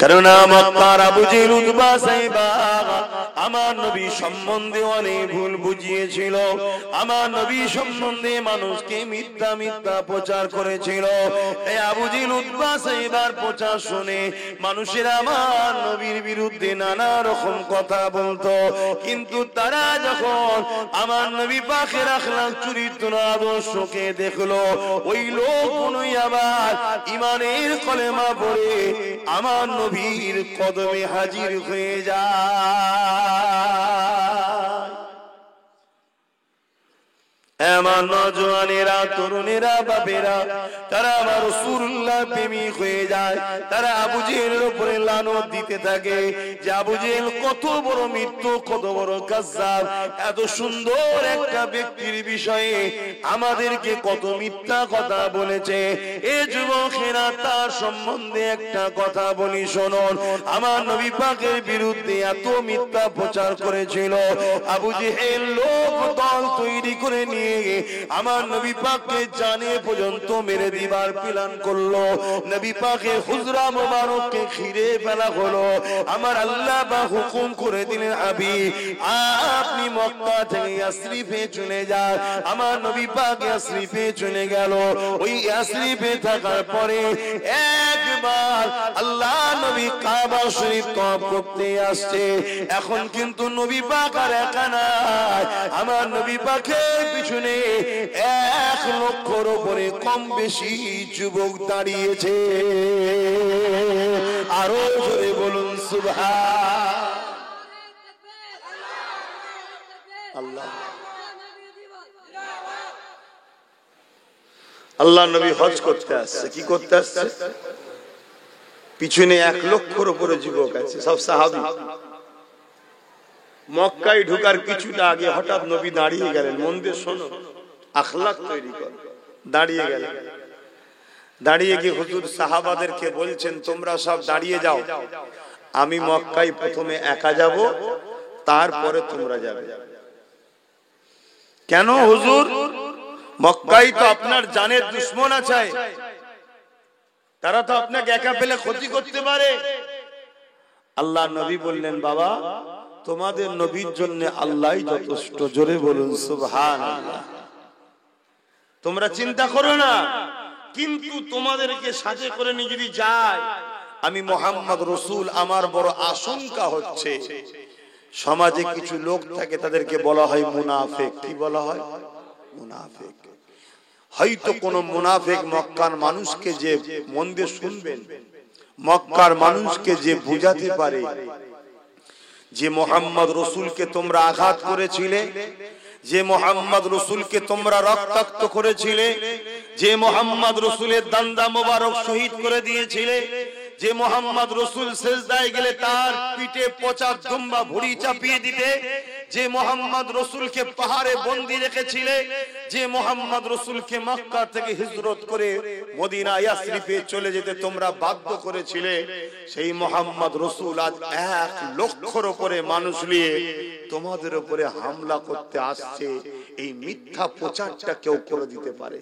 কেননা মক্কার আবু জেহেল উতবা সাইবা আমার নবী সম্বন্ধে অনেক ভুল বুঝিয়েছিল, আমার নবী সম্বন্ধে মানুষকে মিথ্যা মিথ্যা প্রচার করেছিল। এই আবু জেহেল উতবা সাইবার প্রচার শুনে মানুষেরা আমার নবীর বিরুদ্ধে নানা রকম কথা বলতো, কিন্তু তারা যখন আমার নবী পাকের আখলাক চরিত্র আদর্শকে দেখলো, ওই লোকগুলোই আবার ঈমানের কলেমা পড়ে আমার নবীর কদমে হাজির হয়ে যায়। আমার নওজওয়ানেরা, তরুণেরা, বাপেরা, তারা আমার রাসূলুল্লাহ প্রেমিক হয়ে যায়। তারা আবু জেহেলের উপরে লানত দিতে থাকে যে আবু জেহেল কত বড় মিথ্যু, কত বড় কাযযাব, এত সুন্দর একটা ব্যক্তির বিষয়ে আমাদেরকে কত মিথ্যা কথা বলেছে। এ যুবকেরা, তার সম্বন্ধে একটা কথা বলি শুনুন। আমার নবী পাকের বিরুদ্ধে এত মিথ্যা প্রচার করেছিল, আবু জেহেল লোক দল তৈরি করে নিয়ে আমার নবী পাককে জানে পর্যন্ত মেরে দিবার প্ল্যান করলো। নবী পাকের হুজরা মোবারককে ঘিরে ফেলা হলো। আমার আল্লাহ বা হুকুম করে দিলেন, হাবিব আপনি মক্কা থেকে ইয়াসরিফে চলে যান। আমার নবী পাক ইয়াসরিফে চলে গেল। ওই ইয়াসরিফে থাকার পরে একবার আল্লাহ নবী কাবা শরীফ তওয়াফ করতে আসছে। এখন কিন্তু নবী পাক আর একা নাই, আমার নবী পাকের পিছনে 1 লক্ষর উপরে কম বেশি যুবক দাঁড়িয়েছে। আরো জোরে বলুন সুবহানাল্লাহ। আল্লাহ নবী হজ করতে আসছে। কি করতে আসছে? পিছনে 1 লক্ষর উপরে যুবক আছে, সব সাহাবী। মক্কায় ঢোকার কিছুটা আগে হঠাৎ নবী দাঁড়িয়ে গেলেন। মন দিয়ে শোনো, আখলাক তৈরি কর। দাঁড়িয়ে গেলেন, দাঁড়িয়ে গিয়ে হুজুর সাহাবাদেরকে বলছেন, তোমরা সব দাঁড়িয়ে যাও, আমি মক্কায় প্রথমে একা যাব, তারপরে তোমরা যাবে। কেন হুজুর? মক্কায় তো আপনার জানের দুশমন আছে, তারা তো আপনাকে একা পেলে ক্ষতি করতে পারে। আল্লাহ নবী বললেন, বাবা তোমাদের নবীর জন্য আল্লাহই যথেষ্ট। জোরে বলুন সুবহানাল্লাহ। তোমরা চিন্তা করো না, কিন্তু তোমাদেরকে সাথে করে নিয়ে যদি যায়, আমি মুহাম্মদ রাসূল, আমার বড় আশঙ্কা হচ্ছে সমাজে কিছু লোক থাকে, তাদেরকে বলা হয় মুনাফিক। কি বলা হয়? মুনাফিক। হয়তো কোন মুনাফিক মক্কার মানুষকে যে, মন দিয়ে শুনবেন, মক্কার মানুষকে যে বুঝাতে পারে যে মুহাম্মদ রাসূলকে তোমরা আঘাত করেছিলে, যে মুহাম্মদ রাসূলকে তোমরা রক্তাক্ত করেছিলে, যে মুহাম্মদ রাসূলের দান্দা মোবারক শহীদ করে দিয়েছিলে, যে মুহাম্মদ রাসূল সিজদায় গেলে তার পিঠে পচা দুম্বা ভুঁড়ি চাপিয়ে দিতে, যে মুহাম্মদ রাসূলকে পাহাড়ে বন্দী রেখেছিলে, যে মুহাম্মদ রাসূলকে মক্কা থেকে হিজরত করে মদিনা ইয়াসরিফে চলে যেতে তোমরা বাধ্য করেছিলে, সেই মুহাম্মদ রাসূল আজ 1 লক্ষর উপরে মানুষ নিয়ে তোমাদের উপরে হামলা করতে আসছে। এই মিথ্যা প্রচারটা কেউ করে দিতে পারে?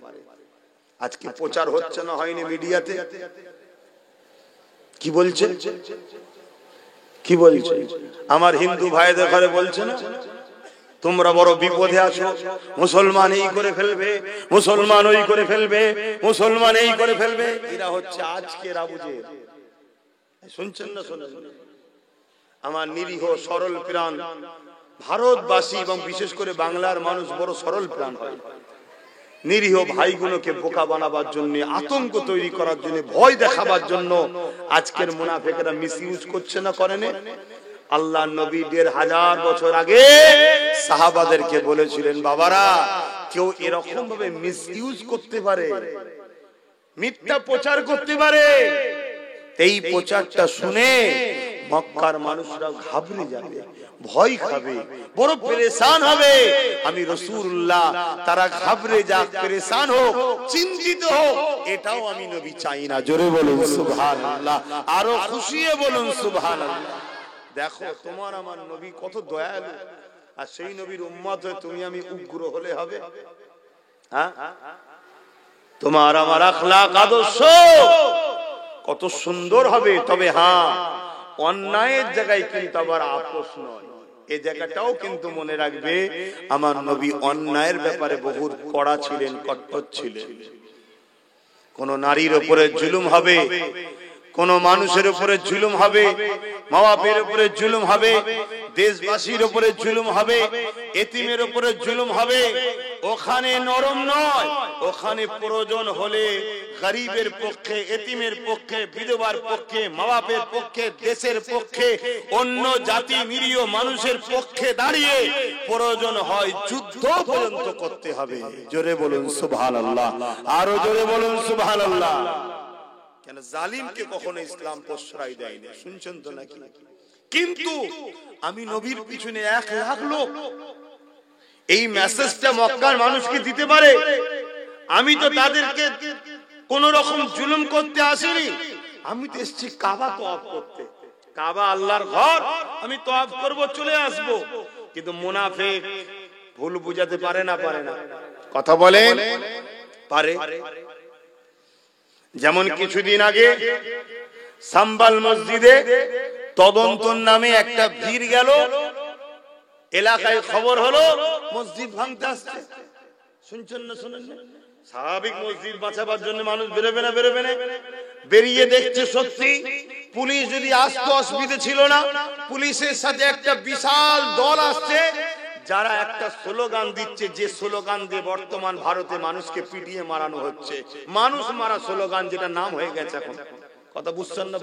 আজকে প্রচার হচ্ছে না, হয়নি মিডিয়াতে? কি বলছে? কি বলছে? আমার হিন্দু ভাইদের ঘরে বলছে না, তোমরা বড় বিপদে আছো, মুসলমান এই করে ফেলবে, মুসলমান ওই করে ফেলবে, মুসলমান এই করে ফেলবে। এরা হচ্ছে আজকের আবু জেহেল। শুনছেন না? শুনুন। আমার নিরীহ সরল প্রাণ ভারতবাসী এবং বিশেষ করে বাংলার মানুষ বড় সরল প্রাণ হয়। নিরীহ ভাইগুলোকে বোকা বানাবার জন্য, আতঙ্ক তৈরি করার জন্য, ভয় দেখাবার জন্য আজকের মুনাফিকরা মিসইউজ করছে না, করে না? আল্লাহ নবী 1500 বছর আগে সাহাবাদেরকে বলেছিলেন, বাবারা কেউ এরকম ভাবে মিসইউজ করতে পারে, মিথ্যা প্রচার করতে পারে, এই প্রচারটা শুনে মক্কার মানুষরা ঘাবড়ে যাবে, ভয় খাবে, বড় পেরেশান হবে। আমি রাসূলুল্লাহ তারা ঘাবড়ে যাক, পেরেশান হোক, চিন্তিত হোক, এটাও আমি নবী চাই না। জোরে বলুন সুবহানাল্লাহ, আরো খুশিয়ে বলুন সুবহানাল্লাহ। দেখো তোমার আমার নবী কত দয়ালু, আর সেই নবীর উম্মত হয়ে তুমি আমি উগ্র হলে হবে? হ্যাঁ, তোমার আমার আখলাক আদর্শ কত সুন্দর হবে। তবে হ্যাঁ, অন্যায়ের জায়গায় কিন্তু আবার আপোষ নয়, এই জায়গাটাও কিন্তু মনে রাখবে। আমার নবী অন্যায়ের ব্যাপারে বহু কড়া ছিলেন, কঠোর ছিলেন। কোন নারীর উপরে জুলুম হবে, কোন মানুষের উপরে জুলুম হবে, মা বাপের উপরে জুলুম হবে, দেশবাসীর উপরে জুলুম হবে, এতিমের উপরে জুলুম হবে, ওখানে নরম নয়, ওখানে প্রয়োজন হলে গরিবের পক্ষে, এতিমের পক্ষে, বিধবার পক্ষে, মা বাপের পক্ষে, দেশের পক্ষে, অন্য জাতি নিরীহ মানুষের পক্ষে দাঁড়িয়ে প্রয়োজন হয় যুদ্ধ পর্যন্ত করতে হবে। জোরে বলুন সুবহানাল্লাহ, আরো জোরে বলুন সুবহানাল্লাহ। কেন জালিমকে কখনো ইসলাম প্রশ্রয় দেয় না, শুনছেন তো নাকি? কিন্তু আমি নবীর পিছনে 1 লাখ লোক, এই মেসেজটা মক্কার মানুষকে দিতে পারে। আমি তো তাদেরকে কোন রকম জুলুম করতে আসিনি, আমি তো এসেছি কাবা তওয়াফ করতে। কাবা আল্লাহর ঘর, আমি তওয়াফ করব, চলে আসব। কিন্তু মুনাফিক ভুল বুঝাতে পারে না, পারে না? কথা বলেন, পারে। যেমন কিছুদিন আগে সাম্বাল মসজিদে তদন্তর নামে একটা ভিড় গেল, এলাকায় খবর হলো মসজিদ ভাঙতে আসছে। শুনছেন না, শুনেন না? স্বাভাবিক মসজিদ বাঁচাবার জন্য মানুষ বেরোবে না, বেরোবে না? বেরিয়ে দেখছে সত্যি পুলিশ যদি আসতো অসুবিধা ছিল না, পুলিশের সাথে একটা বিশাল দল আসছে, যারা একটা স্লোগান দিচ্ছে, যে স্লোগান দিয়ে বর্তমান ভারতে মানুষকে পিটিয়ে মারানো হচ্ছে, মানুষ মারা স্লোগান, যেটা নাম হয়ে গেছে এখন। কথা বুঝছেন না?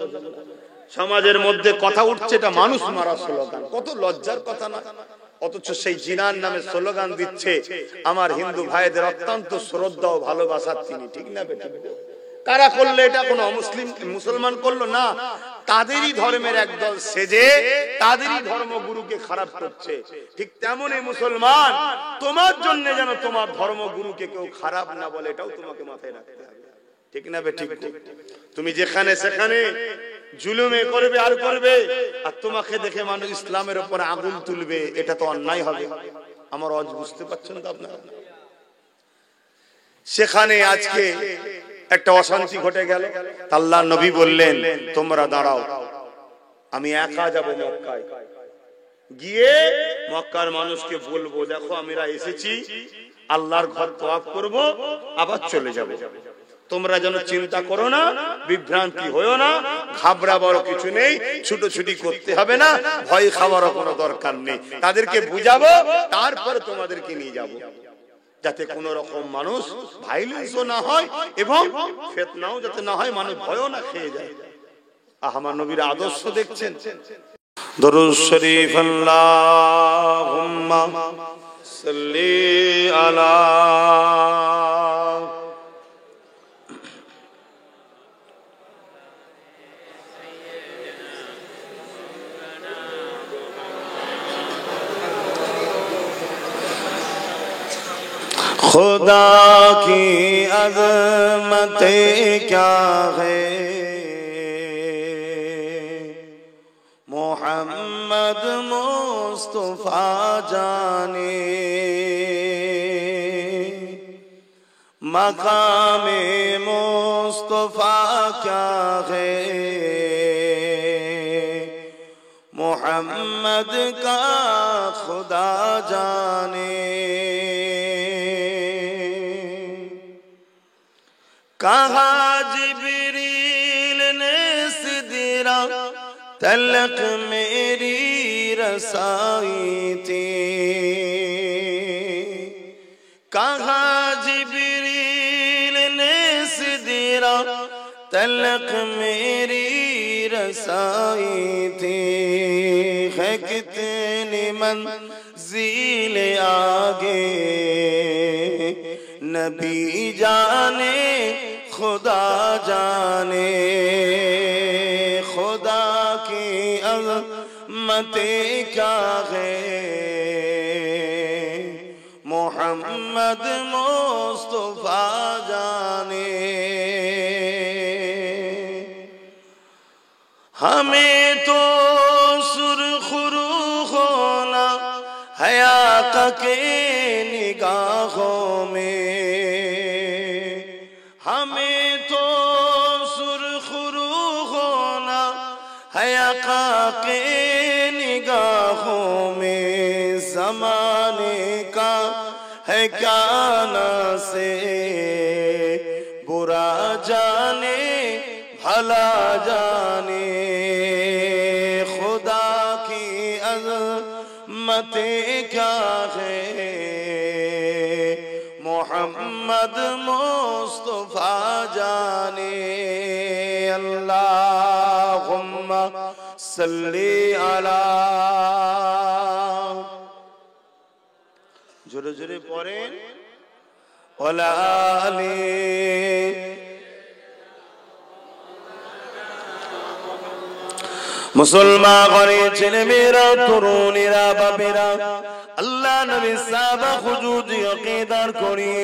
সমাজের মধ্যে কথা উঠছে, এটা মানুষ মারা স্লোগান। কত লজ্জার কথা না? অথচ সেই জিনার নামে স্লোগান দিচ্ছে আমার হিন্দু ভাইদের অত্যন্ত শ্রদ্ধা ও ভালোবাসার তিনি, ঠিক না বেটা? কারা করলো এটা? কোনো অমুসলিম মুসলমান করলো না, তাদেরই ধর্মের একদল সেজে তাদেরই ধর্মগুরুকে খারাপ করছে। ঠিক তেমনই মুসলমান, তোমার জন্য যেন তোমার ধর্মগুরুকে কেউ খারাপ না বলে, এটাও তোমাকে মাথায় রাখতে হবে, ঠিক না বে? ঠিক। তুমি যেখানে সেখানে জুলুমে করবে আর করবে, আর তোমাকে দেখে মানুষ ইসলামের উপর আগুন তুলবে, এটা তো অন্যায় হবে। আমার আজ বুঝতে পারছেন তো আপনারা? সেখানে আজকে একটা অশান্তি ঘটে গেল, আল্লাহর নবী বললেন তোমরা দাঁড়াও, আমি একা যাব মক্কায়, গিয়ে মক্কার মানুষকে বলবো দেখো আমরা এসেছি আল্লাহর ঘর তওয়াফ করব, আবার চলে যাব। তোমরা যেন চিন্তা করো না, বিভ্রান্তি হয়ো না, ঘাবড়াবার কিছু নেই, ছুটোছুটি করতে হবে না, ভয় খাওয়ারও কোনো দরকার নেই। তাদেরকে বুঝাবো, তারপর তোমাদেরকে নিয়ে যাব, যাতে কোন রকম মানুষ ভাইলেন্সও না হয় এবং ফিতনাও যাতে না হয়, মানুষ ভয়ও না খেয়ে যায়। আমার নবীর আদর্শ দেখছেন। দরুদ শরীফ আল্লাহুম্মা সাল্লি আলা खुदा की अज़मतें क्या है, मोहम्मद मुस्तफा जाने, मकामे मुस्तफा क्या है, मोहम्मद का खुदा जाने। कहा जिब्रील ने सिदरा तलक मेरी रसाई थी, कहा जिब्रील ने सिदरा तलक मेरी रसाई थी, है कितनी मंजिल आगे नबी जाने खुदा जाने, खुदा की अज़मतें क्या है, मोहम्मद मुस्तफा जाने। हमें तो सुरखरू होना हया के निगाहों में, हमें तो सुरखरू आका के निगाहों में ज़माने का है क्या ना से, बुरा जाने भला जाने, खुदा की अज़मतें क्या है, मोहम्मद मुस्तफा जाने। अल्लाहुम्मा सल्ली अला, जोरे जोरे पढ़ेन, वला आली। मुसलमान घरे ছেলে মেয়েরা, তরুণেরা, বাপেরা, আল্লাহ নবী সাহাবা হুজুর আকীদার করিয়ে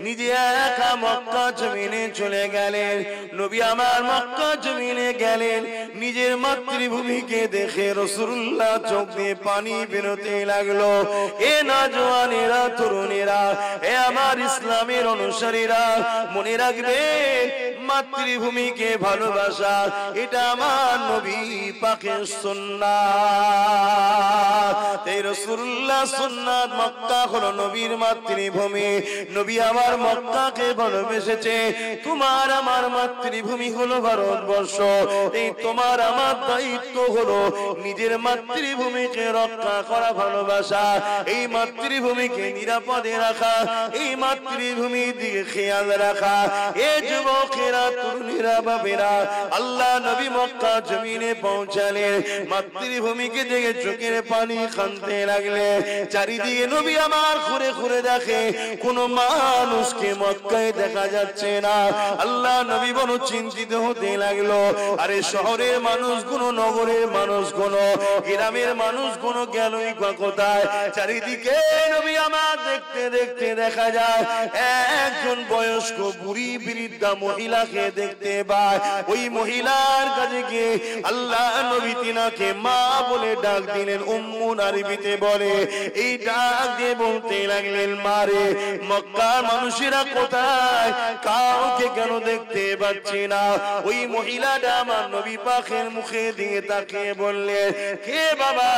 নিজে একা মক্কা জমিনে চলে গেলেন। নবী আমার মক্কা জমিনে গেলেন, নিজের মাতৃভূমিকে দেখে রাসূলুল্লাহ চোখ দিয়ে পানি বেরোতে লাগলো। এ নওজওয়ানেরা, তরুণেরা, এ আমার ইসলামের অনুসারীরা, মনে রাখবেন মাতৃভূমিকে ভালোবাসা এটা আমার নবী পাকের সুন্নাত। তাই রাসূলুল্লাহ সুন্নাত, মক্কা হলো নবীর মাতৃভূমি। নবী আমার মক্কাকে ভালোবেসেছে। তোমার আমার মাতৃভূমি হলো ভারতবর্ষ। এই তোমার আমার দায়িত্ব হলো নিজের মাতৃভূমিকে রক্ষা করা, ভালোবাসা, এই মাতৃভূমিকে নিরাপদে রাখা, এই মাতৃভূমির দিকে খেয়াল রাখা। এ যুবকেরা, তরুণীরা, বাবেরা, আল্লাহ নবী মক্কা জমিনে পৌঁছালেন। মাতৃভূমিকে দেখে চোখের পানি কাঁদতে লাগলে। চারিদিকে নবী আমার ঘুরে ঘুরে দেখে কোন মানুষকে মক্কায় দেখা যাচ্ছে না। আল্লাহ নবী বড় চিন্তিত হতে লাগলো। আরে শহরের মানুষগুলো, নগরের মানুষগুলো, গ্রামের মানুষগুলো গেলই কোথায়? চারিদিকে নবী আমার দেখতে দেখতে দেখা যায় একজন বয়স্ক বুড়ি বৃদ্ধা মহিলাকে দেখতে পায়। ওই মহিলার কাছে গিয়ে আল্লাহ নবী তিনাকে মা বলে ডাক দিলেন। উম্মুন আরবিতে বলে। এই ডাক দিয়ে বলতে লাগলেন, মারে মক্কার মানুষেরা কোথায়? কাউকে কেন দেখতে পাচ্ছি না? ওই মহিলাটা আমার নবী পাকের মুখে দিয়ে তাকিয়ে বললেন, কে বাবা?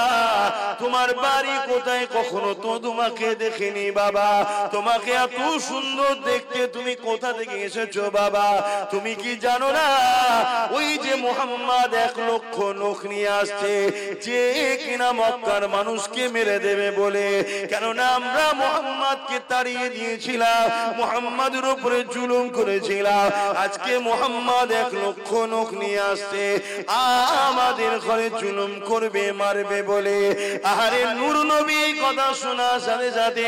তোমার বাড়ি কোথায়? কখনো তো তোমাকে দেখিনি বাবা। তোমাকে এত সুন্দর দেখতে, তুমি কোথা থেকে এসেছো বাবা? তুমি কি জানো না ওই যে মুহাম্মদ 1 লক্ষ নখ নিয়ে আসছে, যে কিনা মক্কার মানুষকে মেরে দেবে বলে? কেননা আমরা মুহাম্মদকে তাড়িয়ে দিয়েছিলাম, মুহাম্মদের উপরে জুলুম করেছিলাম। আজকে মুহাম্মদ 1 লক্ষ নখ নিয়ে আসছে, আমাদের ঘরে জুলুম করবে, মারবে বলে। আহারে নূর নবী কথা শোনার সাথে সাথে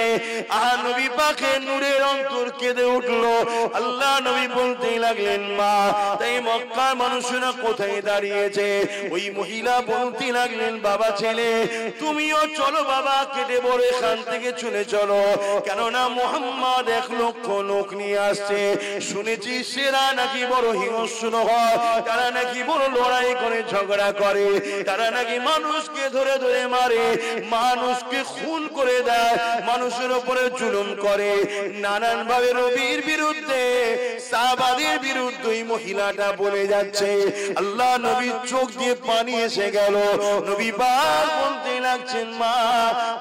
আহা নবী পাকের নূরের অন্তর কেঁদে উঠলো। আল্লাহ নবী বলতে লাগলেন, মা, তাই মক্কার মানুষেরা কোথায় দাঁড়িয়েছে? ওই মহিলা বলতে লাগলেন, বাবা ছেলে তুমিও চলো বাবা, কেটে বড় এখান থেকে চলে চলো। কেননা মুহাম্মদ 1 লক্ষ লোক নিয়ে আসছে। শুনেছি সেরা নাকি বড় হিংস্র হয়, তারা নাকি বড় লড়াই করে, ঝগড়া করে, তারা নাকি মানুষকে ধরে ধরে মারে, মানুষকে খুন করে দেয়, মানুষের উপরে জুলুম করে। নানান ভাবে নবীর বিরুদ্ধে, সাহাবাদের বিরুদ্ধে এই মহিলাটা বলে যাচ্ছে। আল্লাহ নবীর চোখ দিয়ে পানি এসে গেল। নবী পাক বলতে লাগছেন, মা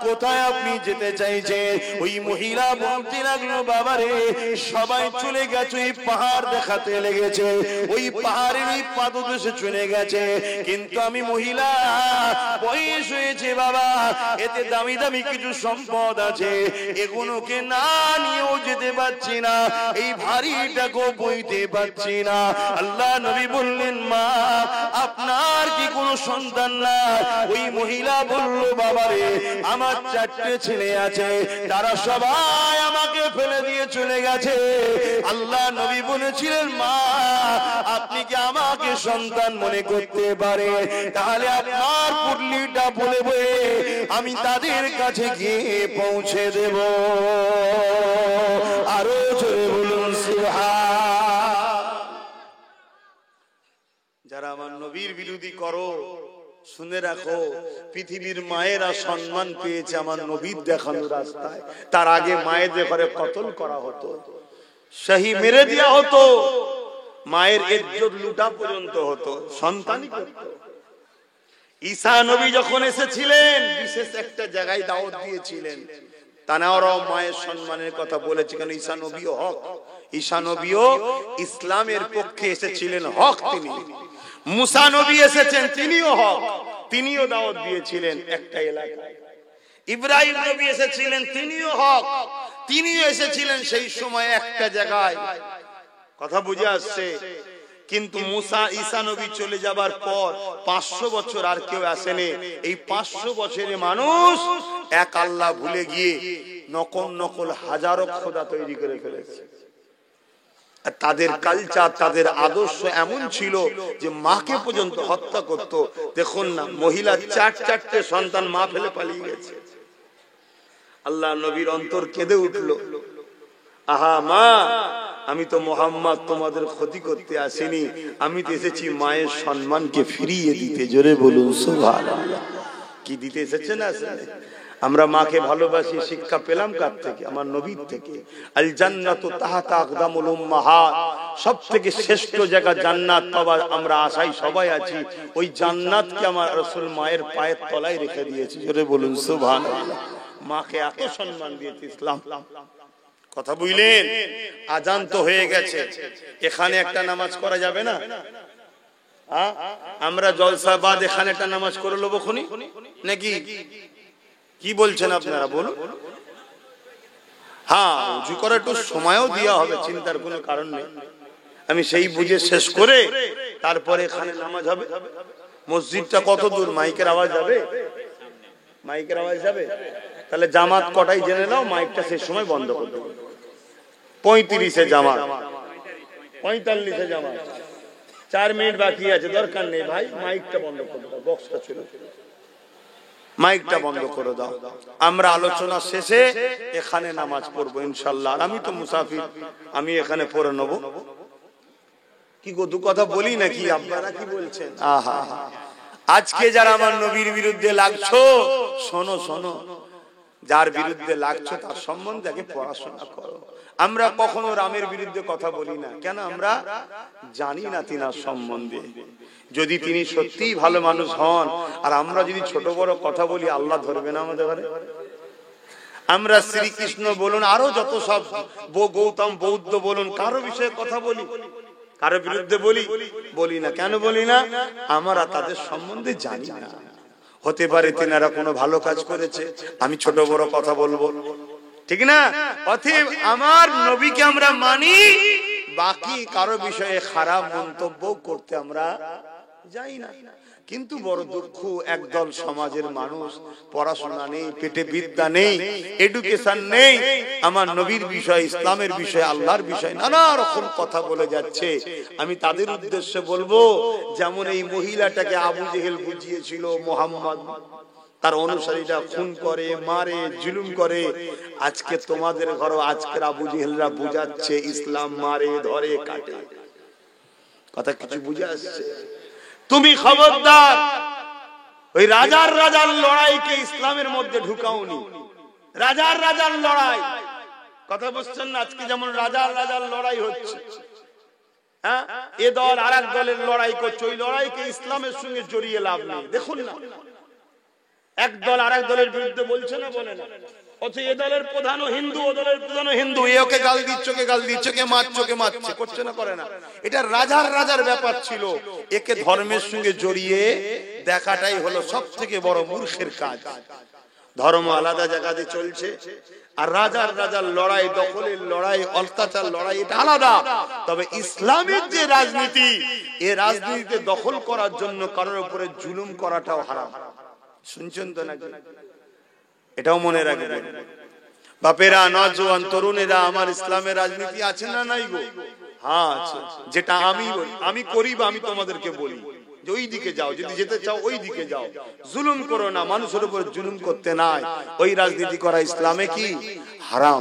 কোথায় আপনি যেতে চাইছেন? ওই মহিলা বলতে লাগলো, বাবারে সবাই চলে গেছে, ওই পাহাড় দেখাতে লেগেছে, ওই পাহাড়ের ওই পাদদেশে চলে গেছে। কিন্তু আমি মহিলা, বয়স হয়েছে বাবা, এতে দামি দামি কিছু সম্পদ আছে, এগুলোকে না নিয়েও যেতে পারছি না, এই ভারীটাকেও বইতে পারছি না। আল্লাহ নবী বললেন, মা আপনার কি কোনো সন্তান না? ওই মহিলা বলল, বাবারে আমার 4টে ছেলে আছে, তারা সবাই আমাকে ফেলে দিয়ে চলে গেছে। আল্লাহ নবী বলেছিলেন, মা আপনি কি আমাকে সন্তান মনে করতে পারে? তাহলে আপনার পুটলিটা বলে বয়ে আমি তাদের কাছে গিয়ে পৌঁছে দেব। আরো জোরে বলুন সুবহান। যারা আমার নবীর বিরোধী করো, শুনে রাখো, পৃথিবীর মায়েরা সম্মান পেয়েছে আমার নবীর দেখানো রাস্তায়। তার আগে মায়েদের ঘরে কতল করা হতো, শাহী মেরে দেওয়া হতো, মায়ের ইজ্জত লুটা পর্যন্ত হতো, সন্তানই করত। ঈসা নবী যখন এসেছিলেন বিশেষ একটা জায়গায় দাওয়াত দিয়েছিলেন, তানারাও মায়ের সম্মানের কথা বলেছে, কারণ ঈসা নবীও হক, ঈসা নবীও ইসলামের পক্ষে এসেছিলেন, হক তিনি। মুসা নবী এসেছেন, তিনিও হক, তিনিও দাওয়াত দিয়েছিলেন একটা এলাকায়। ইব্রাহিম নবী এসেছিলেন, তিনিও হক, তিনিও এসেছিলেন সেই সময় একটা জায়গায়। কথা বুঝে আসছে? কিন্তু মুসা ঈসা নবী চলে যাবার পর 500 বছর আর কেউ আসেনি। এই 500 বছরে মানুষ এক আল্লাহ ভুলে গিয়ে নকল নকল হাজারো খোদা তৈরি করে ফেলেছে। তাদের কালচার, তাদের আদর্শ এমন ছিল যে মাকে পর্যন্ত হত্যা করত। দেখুন না, মহিলা 4-4টে সন্তান মা ফেলে পালিয়ে গেছে। আল্লাহ নবীর অন্তর কেঁদে উঠল, আহা মা, আমি তো মোহাম্মদ তোমাদের ক্ষতি করতে আসিনি, আমি তো এসেছি মায়ের সম্মানকে ফিরিয়ে দিতে। জোরে বলুন সুবহানাল্লাহ। কি দিতে এসেছেন? আসলে আমরা মাকে ভালোবাসি, শিক্ষা পেলাম কার থেকে? আমার নবীর থেকে। আল জান্নাতু তাহতা আকদামুল উম্মাহাত, সবথেকে শ্রেষ্ঠ জায়গা জান্নাত পাবার আমরা আশায় সবাই আছি। ওই জান্নাতকে আমার রাসূল মায়ের পায়ের তলায় রেখে দিয়েছে। জোরে বলুন সুবহানাল্লাহ। মাকে এত সম্মান দিয়েছে ইসলাম। কথা বুঝলেন? আজান তো হয়ে গেছে, এখানে একটা নামাজ করা যাবে না? আমরা জলসাবাদ এখানে একটা নামাজ করে নেবো খুনি নাকি? কি বলছেন আপনারা বলুন? হ্যাঁ, উজু করে একটু সময়ও দেওয়া হবে, চিন্তার কোনো কারণ নেই। আমি সেই বুঝে শেষ করে তারপরে এখানে নামাজ হবে। মসজিদটা কত দূর? মাইকের আওয়াজ যাবে? মাইকের আওয়াজ যাবে? তাহলে জামাত কটাই জেনে নাও, মাইকটা সেই সময় বন্ধ করে দেবো। 35-এ জামাত, 45-এ জামাত, 4 মিনিট বাকি আছে, দরকার নেই ভাই, মাইকটা বন্ধ করে দাও, বক্সটা ছিল, মাইকটা বন্ধ করে দাও। আমরা আলোচনা শেষে এখানে নামাজ পড়বো ইনশাআল্লাহ। আর আমি তো মুসাফির, আমি এখানে পড়ে নেব। কি গো, দু কথা বলি নাকি? আপনারা কি বলছেন? আহা, আজকে যারা আমার নবীর বিরুদ্ধে লাগছো, শোনো শোনো, যার বিরুদ্ধে লাগছো তার সম্বন্ধে আগে পড়াশোনা করো। আমরা কখনো রামের বিরুদ্ধে কথা বলি না, কেন? আমরা জানি না তিনার সম্বন্ধে। যদি তিনি সত্যিই ভালো মানুষ হন, আর আমরা যদি ছোট বড় কথা বলি, আল্লাহ ধরবে না আমাদের ঘরে? আমরা শ্রীকৃষ্ণ বলুন, আরো যত সব গৌতম বৌদ্ধ বলুন, কারো বিষয়ে কথা বলি, কারো বিরুদ্ধে বলি না। কেন বলি না? আমরা তাদের সম্বন্ধে জানি না। হতে পারে তিনারা কোনো ভালো কাজ করেছে, আমি ছোট বড় কথা বলবো, ঠিক না? অতএব আমার নবীকে আমরা মানি, বাকি কারো বিষয়ে খারাপ মন্তব্য করতে আমরা যাই না। কিন্তু বড় দুঃখ, একদল সমাজের মানুষ পড়াশোনা নেই, পেটে বিদ্যা নেই, এডুকেশন নেই, আমার নবীর বিষয়, ইসলামের বিষয়, আল্লাহর বিষয় নানা রকম কথা বলে যাচ্ছে। আমি তাদের উদ্দেশ্যে বলবো, যেমন এই মহিলাটাকে আবু জেহেল বুঝিয়েছিল মুহাম্মদ, তার অনুসারীরা খুন করে, মারে, জুলুম করে। আজকে তোমাদের ঘরে আজকের আবু জেহেলরা বুঝাচ্ছে ইসলাম মারে, ধরে, কাটে। কথা কিছু বুঝে আসছে? তুমি খবরদার ওই রাজার রাজার লড়াইকে ইসলামের মধ্যে ঢুকাওনি। রাজার রাজার লড়াই, কথা বুঝছেন না? আজকে যেমন রাজার রাজার লড়াই হচ্ছে, হ্যাঁ, এ দল আর এক দলের লড়াই করছে, ওই লড়াইকে ইসলামের সঙ্গে জড়িয়ে লাভ নেই। দেখুন না, এক দল আর এক দলের বিরুদ্ধে বলছে না, বলে না, অথচ এ দলের প্রধানও হিন্দু, ও দলের প্রধানও হিন্দু, এ ওকে গাল দিচ্ছে, ওকে গাল দিচ্ছে, কে মারছে, ওকে মারছে, করছে না, করে না? এটা রাজার রাজার ব্যাপার ছিল। একে ধর্মের সঙ্গে জড়িয়ে দেখাটাই হলো সব থেকে বড় মূর্খের কাজ। ধর্ম আলাদা জায়গাতে চলছে, আর রাজার রাজার লড়াই, দখলের লড়াই, অত্যাচার লড়াই, এটা আলাদা। তবে ইসলামের যে রাজনীতি, এই রাজনীতিতে দখল করার জন্য কারোর উপরে জুলুম করাটাও হারাম। শুনছেন তো নাকি? এটাও মনে রাখবেন বাপেরা, নওজোয়ান তরুণেরা। আমার ইসলামের রাজনীতি আছে না নাই গো? হ্যাঁ আছে। যেটা আমি করি বা আমি তোমাদেরকে বলি যে ওই দিকে যাও, যদি যেতে চাও ওই দিকে যাও, জুলুম করো না, মানুষের উপর জুলুম করতে নাই। ওই রাজনীতি করা ইসলামে কি হারাম?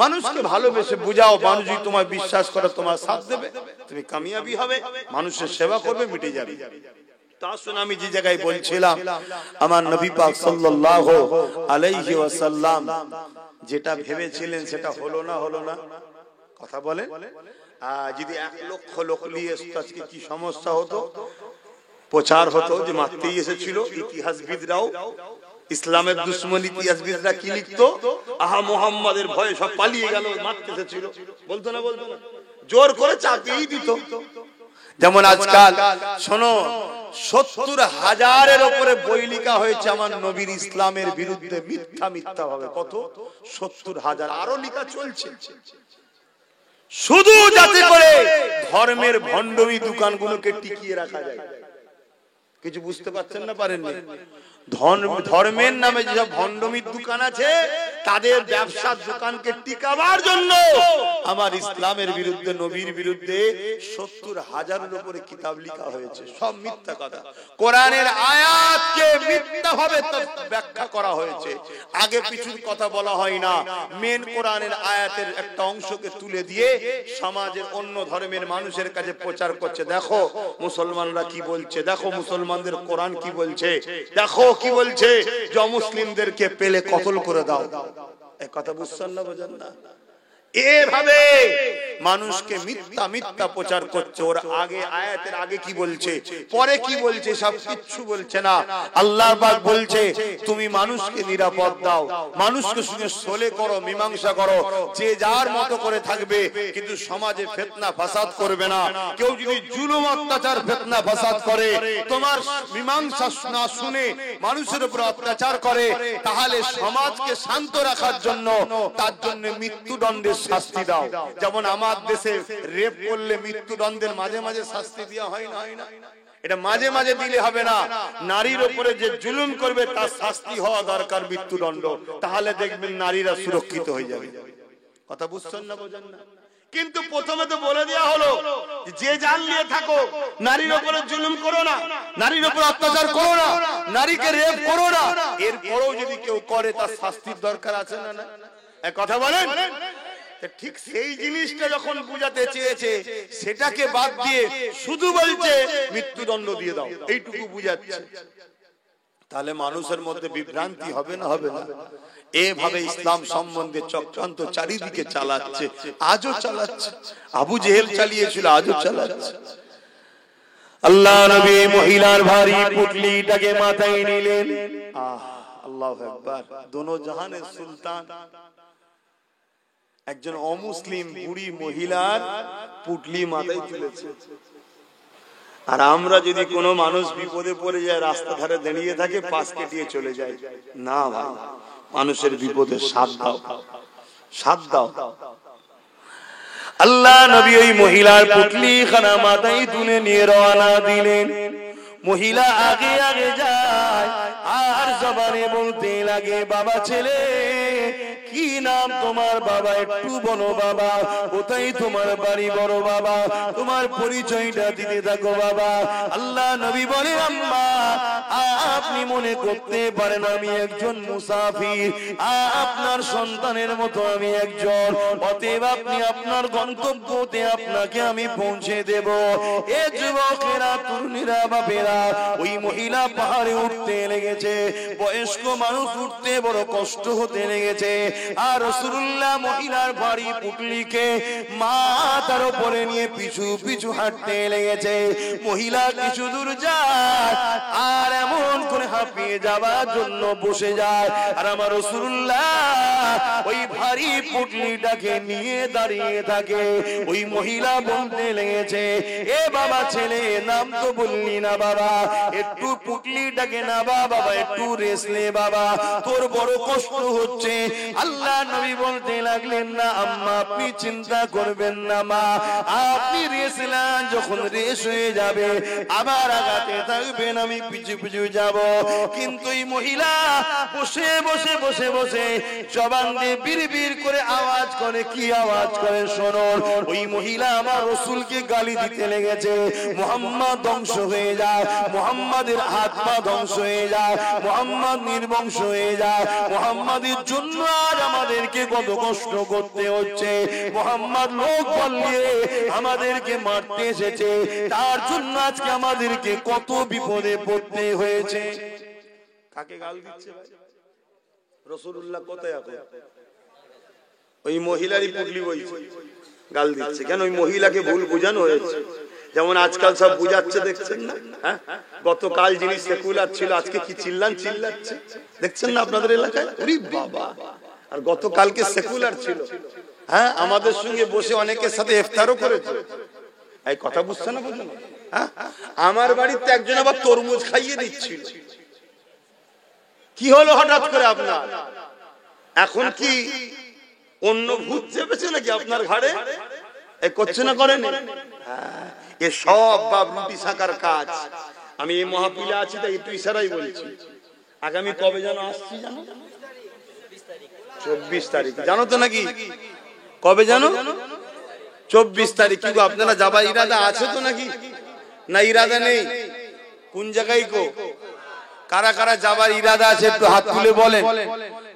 মানুষকে ভালোবেসে বুঝাও, মানুষ যদি তোমার বিশ্বাস করে, তোমার সাথ দেবে, তুমি কামিয়াবি হবে, মানুষের সেবা করবে, মিটে যাবে। আমি যে জায়গায় বলছিলাম, আমার নবী পাক সাল্লাল্লাহু আলাইহি ওয়াসাল্লাম যেটা ভেবেছিলেন সেটা হলো না? কথা বলেন। যদি 1 লক্ষ লোক নিয়ে আজকে কি সমস্যা হতো? প্রচার হতো যে মারতেই এসেছিল। ইতিহাসবিদরাও, ইসলামের দুশ্মন ইতিহাসবিদরা কি লিখতো, আহা মোহাম্মদের ভয়ে সব পালিয়ে গেল, মারতে এসেছিল, বলতো না? বলতো না? জোর করে চাপিয়েই দিত। যেমন আজকাল শোনো, 70,000-এর উপরে বই লেখা হয়েছে আমার নবীর ইসলামের বিরুদ্ধে, মিথ্যা মিথ্যা ভাবে। কত? 70,000। আরো লেখা চলছে, শুধু যাতে করে ধর্মের ভণ্ডমি দোকানগুলোকে টিকিয়ে রাখা যায়। কিছু বুঝতে পারছেন না? পারেননি? ধর্মের নামে যেসব ভণ্ডমির দোকান আছে, তাদের ব্যবসার দোকানকে টিকাবার জন্য আমার ইসলামের বিরুদ্ধে, নবীর বিরুদ্ধে 70,000-এর উপরে কিতাব লেখা হয়েছে। সব মিথ্যা কথা। কোরআনের আয়াতকে মিথ্যা ভাবে ব্যাখ্যা করা হয়েছে, আগে পিছুর কথা বলা হয় না। মেন কোরআনের আয়াতের একটা অংশকে তুলে দিয়ে সমাজের অন্য ধর্মের মানুষের কাছে প্রচার করছে। দেখো মুসলমানরা কি বলছে, দেখো মুসলমানদের কোরআন কি বলছে, দেখো কি বলছে যে মুসলিমদেরকে পেলে কতল করে দাও। এই কথা বুঝছেন না? বোঝেন না? এভাবে মানুষকে মিথ্যা মিথ্যা প্রচার করছে। ওর আগে আয়াতের আগে কি বলছে, পরে কি বলছে, সব কিচ্ছু বলছে না। আল্লাহ পাক বলছে তুমি মানুষকে নিরাপদ দাও, মানুষকে শুনে সলে করো, মীমাংসা করো, যে যার মতো করে থাকবে, কিন্তু সমাজে ফিতনা ফাসাদ করবে না। কেউ যদি জুলুম অত্যাচার ফিতনা ফাসাদ করে, তোমার মীমাংসা না শুনে মানুষের উপর অত্যাচার করে, তাহলে সমাজকে শান্ত রাখার জন্য তার জন্য মৃত্যুদণ্ডের শাস্তি দাও। যেমন আমার দেশে রেপ করলে মৃত্যুদণ্ডের মাঝে মাঝে শাস্তি দেওয়া হয় না? হয় না? এটা মাঝে মাঝে দিলে হবে না। নারীর উপরে যে জুলুম করবে তার শাস্তি হওয়া দরকার, মৃত্যুদণ্ড। তাহলে দেখবেন নারীরা সুরক্ষিত হয়ে যাবে। কথা বুঝছেন না? বোঝেন না? কিন্তু প্রথমে তো বলে দেওয়া হলো যে জান নিয়ে থাকো, নারীর উপরে জুলুম করো না, নারীর উপর অত্যাচার করো না, নারীকে রেপ করো না। এরপরেও যদি কেউ করে তার শাস্তির দরকার আছে না? না? এক কথা বলেন। ঠিক সেই জিনিসটা যখন বুঝাতে চেয়েছে, সেটাকে বাদ দিয়ে শুধু বলছে মৃত্যুদণ্ড দিয়ে দাও, এইটুকু বুঝাচ্ছে। তাহলে মানুষের মধ্যে বিভ্রান্তি হবে না? হবে না? এভাবে ইসলাম সম্বন্ধে চক্রান্ত চারিদিকে চালাচ্ছে, আজও চালাচ্ছে। আবু জেহেল চালিয়েছিল, আজও চালাচ্ছে। আল্লাহ নবী মহিলার ভারী পুটলিটাকে মাথায় নিলেন। আল্লাহু আকবার। দোনো জাহানের সুলতান একজন অমুসলিম বুড়ি মহিলার পুটলি মাথায় তুলেছে। আর আমরা যদি কোনো মানুষ বিপদে পড়ে যায়, রাস্তা ধারে দাঁড়িয়ে থাকে, পাশ কেটিয়ে চলে যায়। না ভাই, মানুষের বিপদে সাথ দাও, সাথ দাও। আল্লাহ নবী ওই মহিলার পুটলি খানা মাথায় তুলে নিয়ে রওনা দিলেন। মহিলা আগে আগে যায় আর জবানে বলতে লাগে, বাবা ছেলে কি নাম তোমার? বাবা একটু বলো বাবা, কোথায় তোমার বাড়ি বড় বাবা, তোমার পরিচয়টা দিতে থাকো বাবা। আল্লাহ নবী বলে, আম্মা আপনি মনে করতে পারেন আমি একজন মুসাফির, আপনার সন্তানের মতো আমি একজন, অতএব আপনি আপনার গন্তব্যতে আপনাকে আমি পৌঁছে দেব। এ যুবকেরা, তরুণীরা, বাপেরা, ওই মহিলা পাহাড়ে উঠতে লেগেছে। বয়স্ক মানুষ উঠতে বড় কষ্ট হতে লেগেছে। আর রাসূলুল্লাহ মহিলার ভারী পুটলিকে মাথার উপরে নিয়ে পিছু পিছু হাঁটতে লেগেছে। মহিলা কিছু দূর যায় আর এমন করে হাঁপিয়ে যাওয়ার জন্য বসে যায়। আর আমার রাসূলুল্লাহ ওই ভারী পুটলিটাকে নিয়ে দাঁড়িয়ে থাকে। ওই মহিলা বলতে লেগেছে, এ বাবা ছেলে, নাম তো বললি না বাবা, একটু পুটলিটাকে নাবা বাবা, একটু রেস্ট নে বাবা, তোর বড় কষ্ট হচ্ছে। আল্লাহ নবী বলতে লাগলেন, না আম্মা আপনি চিন্তা করবেন না মা, আপনি রেস্ট নেন, যখন রেস্ট হয়ে যাবে আবার আগাতে থাকবেন, আমি পিছু পিছু যাব। কিন্তু এই মহিলা বসে বসে বসে বসে জবান দিয়ে বিড়বিড় করে আওয়াজ করে। কি আওয়াজ করে শোনো। ওই মহিলা আমার রাসূলকে গালি দিতে লেগেছে, মুহাম্মদ ধ্বংস হয়ে যায়, মুহাম্মাদের হাত পা ধ্বংস হয়ে যায়, মুহাম্মদ নির্বংশ হয়ে যায়, মুহাম্মাদের জন্য আজ আমাদেরকে কত কষ্ট করতে হচ্ছে, মুহাম্মদ লোক বললে আমাদেরকে মারতে এসেছে, তার জন্য আজকে আমাদেরকে কত বিপদে পড়তে হয়েছে। কাকে গাল দিচ্ছে ভাই? রাসূলুল্লাহ কোথায় এখন? ওই মহিলারই পুটলি বইছে, গাল দিচ্ছে কেন? ওই মহিলাকে ভুল বোঝানো হয়েছে। যেমন আজকাল সব বুঝাচ্ছে, দেখছেন না? হ্যাঁ, গতকাল যিনি সেকুলার ছিল আজকে কি চিল্লাচ্ছে, দেখছেন না আপনাদের এলাকায়? ওরে বাবা! আর গতকালকে সেকুলার ছিল, হ্যাঁ, আমাদের সঙ্গে বসে অনেকের সাথে ইফতারও করেছে। এই কথা বুঝছে না? বুঝলেন? হ্যাঁ, আমার বাড়িতে একজন আবার তরমুজ খাইয়ে দিচ্ছিল। কি হলো হঠাৎ করে আপনার? এখন কি অন্য ভূত চেপেছে নাকি আপনার ঘাড়ে? এই করছে না, করেন? এ সব বাপ রুটি শাকার কাজ। আমি এই মহাপিলে আছি তাই একটু ইশারাই বলছি। আগামী কবে যেন আসছি জানো? 24 তারিখ, জানো তো নাকি? কবে জানো? 24 তারিখ। কি আপনারা যাবার ইরাদা আছে তো নাকি? না ইরাদা নেই? কোন জায়গায় গো? কারা কারা যাবার ইরাদা আছে একটু হাত তুলে বলেন।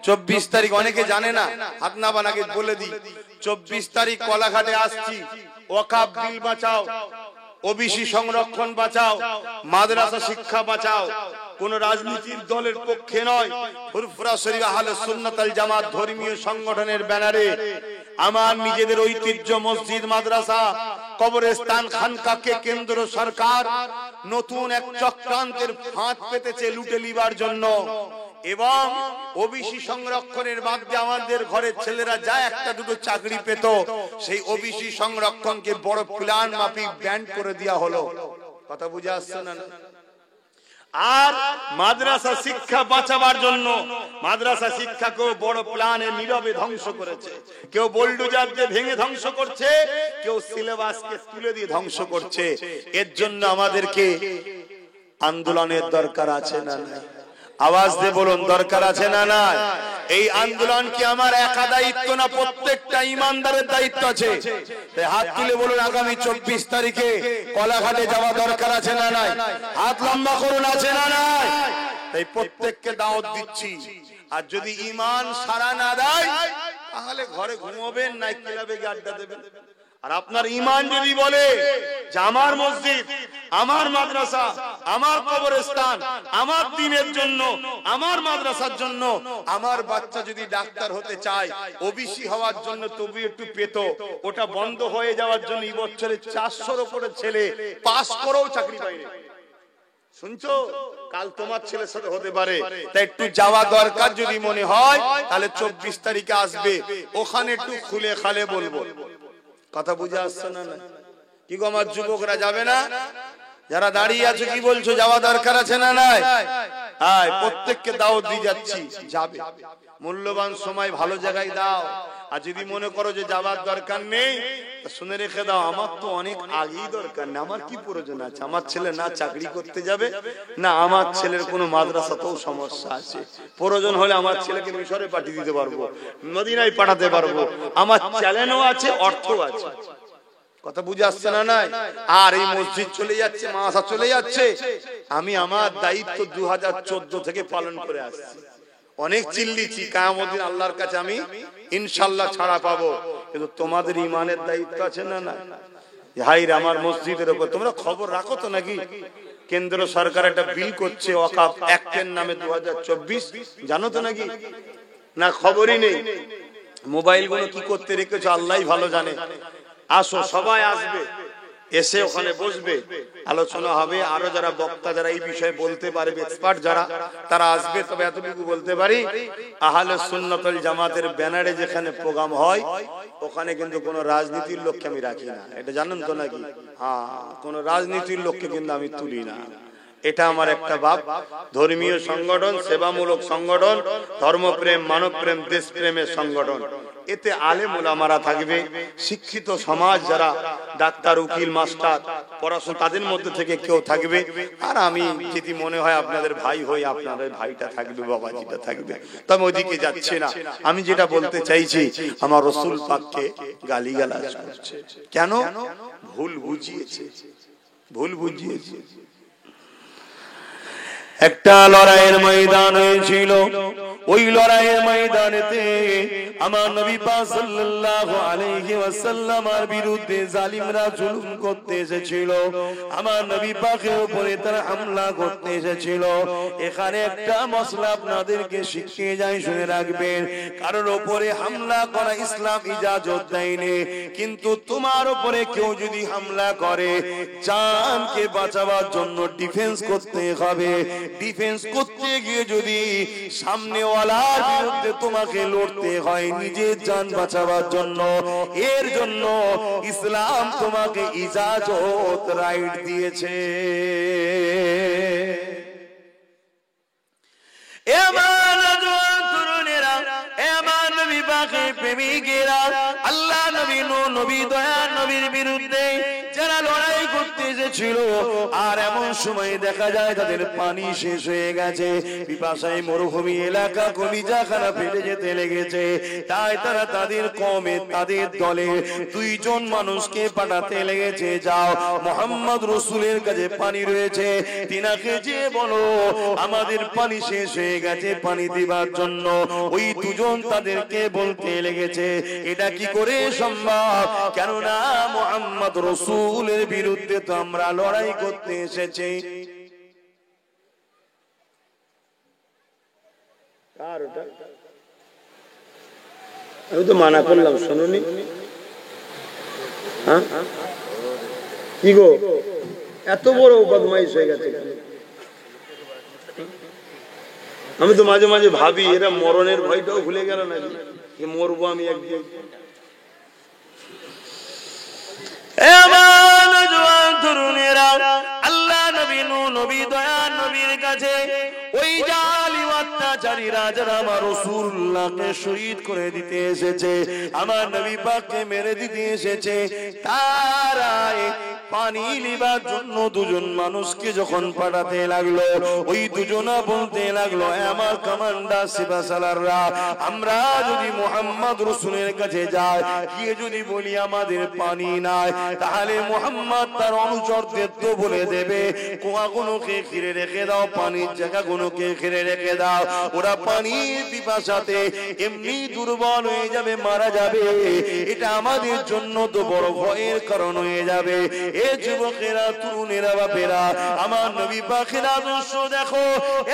24 তারিখ অনেকে জানে না, হাত না বানাকে বলে দিই। 24 তারিখ কলাঘাটে আসছি। ওয়াকফ বিল বাঁচাও, ওবিসি সংরক্ষণ বাঁচাও, মাদ্রাসা শিক্ষা বাঁচাও। কোন রাজনীতির দলের পক্ষে নয়, ফুরফুরা শরীফ আহলে সুন্নাত আল জামাত ধর্মীয় সংগঠনের ব্যানারে আমার নিজেদের ঐতিহ্য মসজিদ, মাদ্রাসা, কবরস্থান, খানকাকে কেন্দ্র সরকার নতুন এক চক্রান্তের ফাঁদ পেতেছে লুটে লিবার জন্য। এবং ওবিসি সংরক্ষণের মাধ্যমে আমাদের ঘরের ছেলেরা যা একটা দুটো চাকরি পেত, সেই ওবিসি সংরক্ষণকে বড় প্ল্যান মাফিক ব্যান্ড করে দেওয়া হলো। কথা বুঝে আসছে না? আর মাদ্রাসা শিক্ষা বাঁচাবার জন্য মাদ্রাসা শিক্ষাকেও বড় প্ল্যানে নীরবে ধ্বংস করেছে। কেউ বোল্ডোজার দিয়ে ভেঙে ধ্বংস করছে, কেউ সিলেবাসকে তুলে দিয়ে ধ্বংস করছে। এর জন্য আমাদেরকে আন্দোলনের দরকার আছে না? আওয়াজ দিয়ে বলুন, দরকার আছে না? না। এই আন্দোলন কি আমার একা দায়িত্ব না? প্রত্যেকটা ইমানদারের দায়িত্ব আছে। হাত তুলে বলুন, আগামী 24 তারিখে কলাঘাটে যাওয়া দরকার আছে না? নাই? হাত লম্বা করুন, আছে না? নাই? তাই প্রত্যেককে দাওয়াত দিচ্ছি। আর যদি ঈমান সারা না দেয় তাহলে ঘরে ঘুমাবেন, নাই ক্লাবে গিয়ে আড্ডা দেবেন। আর আপনার ঈমান যদি বলে যে আমার মসজিদ, আমার মাদ্রাসা, আমার কবরস্থান, আমার দ্বীনের জন্য, আমার মাদ্রাসার জন্য, আমার বাচ্চা যদি ডাক্তার হতে চায়, ওবিসি হওয়ার জন্য তবু একটু পেত, ওটা বন্ধ হয়ে যাওয়ার জন্য এই বছরে 400-র উপরে ছেলে পাস করেও চাকরি পায়নি। শুনছো? কাল তোমার ছেলের সাথে হতে পারে। তাই একটু যাওয়া দরকার যদি মনে হয়, তাহলে 24 তারিখে আসবে, ওখানে একটু খুলে খালে বলবো। কথা বুঝে আসছে না? কি গো আমার যুবকরা যাবে না? যারা দাঁড়িয়ে আছে কি বলছো, যাওয়া দরকার আছে না? নাই? হ্যাঁ, প্রত্যেককে দাওয়াত দিয়ে যাচ্ছি, যাবে। মূল্যবান সময় ভালো জায়গায় দাও। আর যদি মনে করো যে যাওয়ার দরকার নেই, শুনে রেখে দাও, আমার তো অনেক আগেই দরকার নেই, আমার কি প্রয়োজন আছে? আমার ছেলে না চাকরি করতে যাবে, না আমার ছেলের কোনো মাদ্রাসাতেও সমস্যা আছে। প্রয়োজন হলে আমার ছেলেকে মিশরে পাঠিয়ে দিতে পারবো, মদিনায় পাঠাতে পারবো। আমার চ্যালেঞ্জও আছে, অর্থও আছে। কথা বুঝে আসছে না? নাই? আর এই মসজিদ চলে যাচ্ছে, মাদ্রাসা চলে যাচ্ছে, আমি আমার দায়িত্ব 2014 থেকে পালন করে আসছি। অনেক চিল্লিছি, কিয়ামত দিন আল্লাহর কাছে আমি ইনশাআল্লাহ ছাড়া পাবো। কিন্তু তোমাদের ঈমানের দায়িত্ব আছে না? না। ভাইরা, আমার মসজিদের উপর তোমরা খবর রাখো তো নাকি? কেন্দ্র সরকার একটা বিল করছে ওয়াকফ অ্যাক্টের নামে 2024, জানো তো নাকি? না, খবরই নেই। মোবাইল গুলো কি করতে রেখেছো আল্লাহই ভালো জানে। আসো, সবাই আসবে, এসে ওখানে বসবে, আলোচনা হবে। আরো যারা বক্তা, যারা এই বিষয়ে বলতে পারবে, এক্সপার্ট যারা, তারা আসবে। তবে এতটুকু বলতে পারি, আহলে সুন্নাত ওয়াল জামাতের ব্যানারে যেখানে প্রোগ্রাম হয়, ওখানে কিন্তু কোনো রাজনীতির লোককে আমি রাখি না। এটা জানেন তো নাকি? হ্যাঁ, কোনো রাজনীতির লোককে কিন্তু আমি তুলি না। এটা আমার একটা বাপ ধর্মীয় সংগঠন, সেবামূলক সংগঠন, ধর্মপ্রেম, মানবপ্রেম, দেশপ্রেমের সংগঠন। এতে আলেম ওলামারা থাকবে, শিক্ষিত সমাজ যারা ডাক্তার, উকিল, মাস্টার, পড়াশোনা, তাদের মধ্যে থেকে কেউ থাকবে। আর আমি যদি মনে হয় আপনাদের ভাই হই, আপনাদের ভাইটা থাকবে, বাবাজিটা থাকবে। তবে ওইদিকে যাচ্ছে না। আমি যেটা বলতে চাইছি, আমার রাসূল পাককে গালিগালাজ করছে কেন? ভুল বুঝিয়েছে, ভুল বুঝিয়েছে। একটা লড়াইয়ের ময়দান হয়েছিল, ওই লড়াইয়ের ময়দানেতে আমার নবী পাক সাল্লাল্লাহু আলাইহি ওয়াসাল্লামের বিরুদ্ধে জালিমরা জুলুম করতে এসেছিল, আমার নবী পাকের উপরে তারা হামলা করতে এসেছিল। এখানে একটা মসলা আপনাদেরকে শিখিয়ে যাই, শুনে রাখবেন। কারোর উপরে হামলা করা ইসলাম ইজাজত দেয়নি, কিন্তু তোমার উপরে কেউ যদি হামলা করে, জানকে বাঁচাবার জন্য ডিফেন্স করতে হবে। ডিফেন্স করতে গিয়ে যদি সামনেওয়ালার বিরুদ্ধে তোমাকে লড়তে হয় নিজের জান বাঁচাবার জন্য, এর জন্য ইসলাম তোমাকে ইজাজত রাইট দিয়েছে। আল্লাহ নবী নবী দয়ার নবীর বিরুদ্ধে যারা লড়াই করতে এসেছিল, আর এমন সময় দেখা যায় তাদের পানি শেষ হয়ে গেছে, পিপাসায় মরুভূমি এলাকা কলিজাখানা ফেটে যেতে লেগেছে। তাই তারা তাদের কমে তাদের দলে 2 জন মানুষকে পাঠাতে লেগেছে, যাও মুহাম্মদ রাসূলের কাছে পানি রয়েছে, তিনাকে যে বলো আমাদের পানি শেষ হয়ে গেছে, পানি দিবার জন্য। ওই 2 জন তাদেরকে বলতে লেগেছে, এটা কি করে সম্ভব? কেননা মুহাম্মদ রাসূলের বিরুদ্ধে তো আমরা লড়াই করতে এসেছি। আমি তো মানা করলাম, শুনুনি? হ্যাঁ কি গো, এত বড় বদমাইশ হয়ে গেছে। আমি তো মাঝে মাঝে ভাবি এরা মরণের ভয়টাও ভুলে গেল না, মরবো আমি একদিন। আল্লাহ নবী নবী দয়ার নবীর কাছে ওই জালিম অত্যাচারীরা যারা আমার রাসূলুল্লাহকে শহীদ করে দিতে এসেছে, আমার নবী পাককে মেরে দিতে এসেছে, তারাই পানি নিবার জন্য 2 জন মানুষকে যখন পাঠাতে লাগলো, ওই 2 জনা বলতে লাগলো, আমার কমান্ডার সিপাহসালাররা, আমরা যদি মুহাম্মদ রাসূলের কাছে যাই, গিয়ে যদি বলি আমাদের পানি নাই, তাহলে মুহাম্মদ তার অনুচরদের তো বলে দেবে কুয়াগুলোকে ঘিরে রেখে দাও, পানির জায়গাগুলোকে ঘিরে রেখে দাও, ওরা পানির পিপাসাতে এমনি দুর্বল হয়ে যাবে, মারা যাবে। এটা আমাদের জন্য তো বড় ভয়ের কারণ হয়ে যাবে। এ যুবকেরা, তরুণেরা, বাপেরা, আমার নবী পাকের আদর্শ দেখো।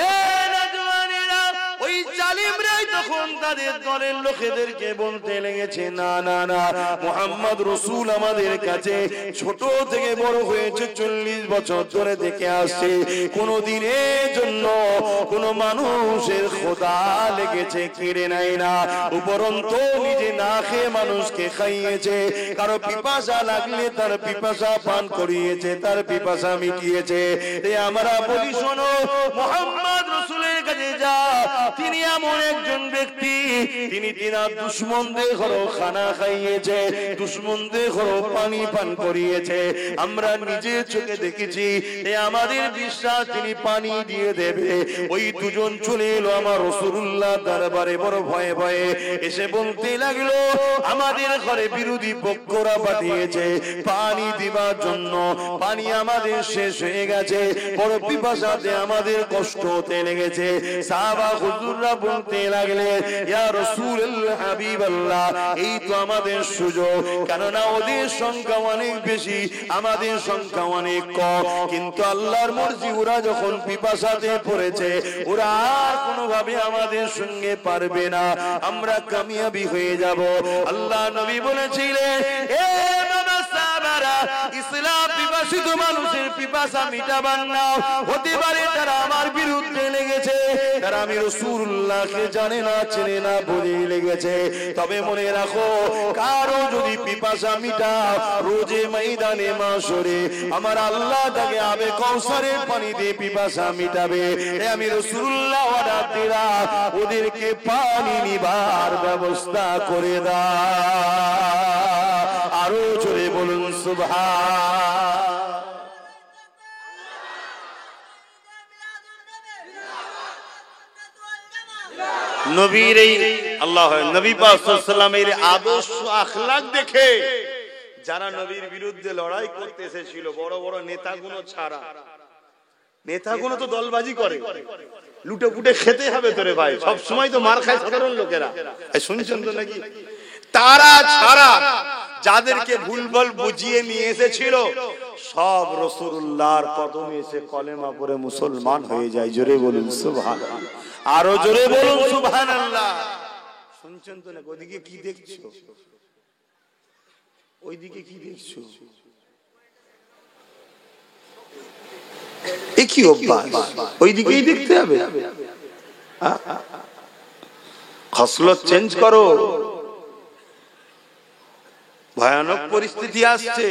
এ নওজওয়ানেরা, ওই জালিমরাই তখন তাদের দলের লোকেদেরকে বলতে লেগেছে, না না না, মুহাম্মদ রাসূল আমাদের কাছে ছোট থেকে বড় হয়েছে, 40 বছর ধরে দেখে আসছে, কোনো দিনের জন্য কোনো মানুষের খোদা লেগেছে কেড়ে নেয় না, উপরন্তু নিজে না খেয়ে মানুষকে খাইয়েছে, কারো পিপাসা লাগলে তার পিপাসা পান করিয়েছে, তার পিপাসা মিটিয়েছে। আমরা বলি, শোনো, মুহাম্মদ রাসূলের কাছে যা, তিনি এমন একজন ব্যক্তি, তিনি তিনার দুশমনদের ঘরে খানা খাইয়েছে, দুশমনদের ঘরে পানি পান করিয়েছে, আমরা নিজের চোখে দেখেছি। আমাদের বিশ্বাস তিনি পানি দিয়ে দেবে। ওই 2 জন চলে এলো আমার রাসূলুল্লাহ দরবারে বড় ভয়ে ভয়ে, এসে বলতে লাগলো, আমাদের ঘরে বিরোধী পক্ষরা পাঠিয়েছে পানি দিবার জন্য, পানি আমাদের শেষ হয়ে গেছে, বড় পিপাসাতে আমাদের কষ্ট হতে লেগেছে। সাহাবা হুজুররা বলতে লাগলেন, ইয়া রাসূলুল্লাহ, হাবিবাল্লাহ, এই তো আমাদের সুযোগ, কেননা ওদের সংখ্যা অনেক বেশি, আমাদের সংখ্যা অনেক কম, কিন্তু আল্লাহর মর্জি, ওরা যখন পিপাসাতে পড়েছে, ওরা আর কোনোভাবে আমাদের সঙ্গে পারবে না, আমরা কামিয়াবি হয়ে যাব। আল্লাহ নবী বলেছিলেন, এ বাবা সাহাবারা, ইসলাম পিপাসিত মানুষের পিপাসা মিটাবার না, হতে পারে তারা আমার বিরুদ্ধে লেগেছে, তারা আমি রাসূলুল্লাহকে জানে না, চেনে না, বলে লেগেছে, তবে মনে রাখো, কারো যদি পিপাসা মিটাও, রোজে ময়দানে মাশরে আমার আল্লাহ তাকে আবে কাউসারের পানি দিয়ে পিপাসা মিটাবে। আমি রাসূলুল্লাহ অর্ডার দিলাম, ওদেরকে পানি নিবার ব্যবস্থা করে দাও। আরো জোরে বলুন সুবহান। নবীর এই আল্লাহ নবী পাক সাল্লাল্লাহু আলাইহি ওয়াসাল্লামের আদর্শ আখলাক দেখে যারা নবীর বিরুদ্ধে লড়াই করতে এসেছিল, বড় বড় নেতাগুলো ছাড়া, নেতাগুলো তো দলবাজি করে, লুটে পুটে খেতে হবে তোরে ভাই, সব সময় তো মার খায় সাধারণ লোকেরা। শুনছেন তো নাকি? তারা ছাড়া যাদেরকে ভুলভাল বুঝিয়ে নিয়ে এসেছিল সব রাসূলুল্লাহর কদমে এসে কলেমা পড়ে মুসলমান হয়ে যায়। জোরে বলুন সুবহানাল্লাহ, আরো জোরে বলুন সুবহানাল্লাহ। শুনছেন তো নাকি? ওইদিকে কি দেখছো? ওইদিকে কি দেখছো? এ কি অভ্যাস? ওইদিকেই দেখতে হবে? খসলত চেঞ্জ করো, ভয়ানক পরিস্থিতি আসছে।